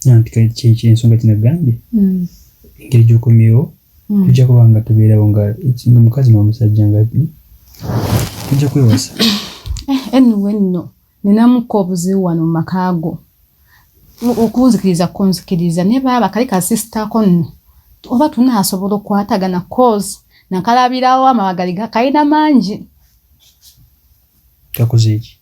sinantika ensonga kinagambye engeri gy'okomyewo tujja kubanga tubeerawo nga mukazi n'omusajja nga tujja kwewasa. Anyway nno ninamuko obuzibu wano mu makaago kunzikiriza ne baba kali ka sisterko nno oba tunaasobola okukwatagana cause nakalabirawo amabagali gakayina mangi. Kakoze eki?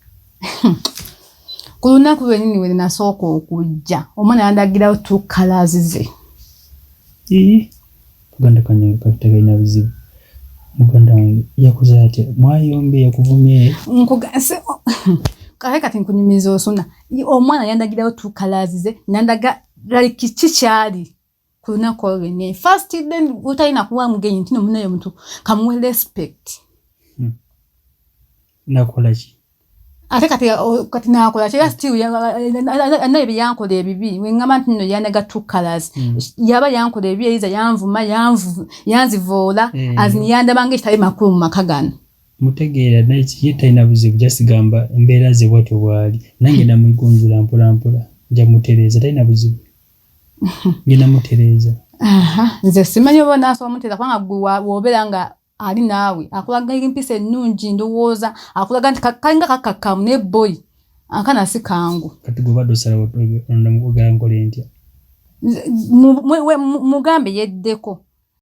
Ku lunaku lwennyini we nasooka okujja omwana yandagirawo tukalazize. Kuganda kanyanga kakitagayina buzibu. Muganda wange yakoze atya mwayombe yakuvumye nkugase kati nkunyumiza osuna omwana yandagirawo tukalazize nandaga like kikyali ku lunaku olwennyini first then utalina kuwa mugenyi ntino munayo muntu kamuwe respect. Nakola ki? Ate kati nakola ki still naye byankola ebibi wengamba ntino yandaga tukalazi yaba yankola ebibi yiza yanvuma yanzivoola azini yandabanga ekitali makulu mu makagano. Mutegeera naye yetayina buzibu jasigamba embeera ze bwatyo bwali nange namugonjula mpola nja mutereeza talina buzibu ngenda mutereeza. Nze simanyi oba naasobola mutereeza kubanga gwe wobeera nga ali naawe akulaga empisa ennungi ndowooza akulaga nti kalinga kakakamu ne boy akana si kangu. Kati gwe badde osalawo ndamugala nkole ntya? Mugambe yeddeko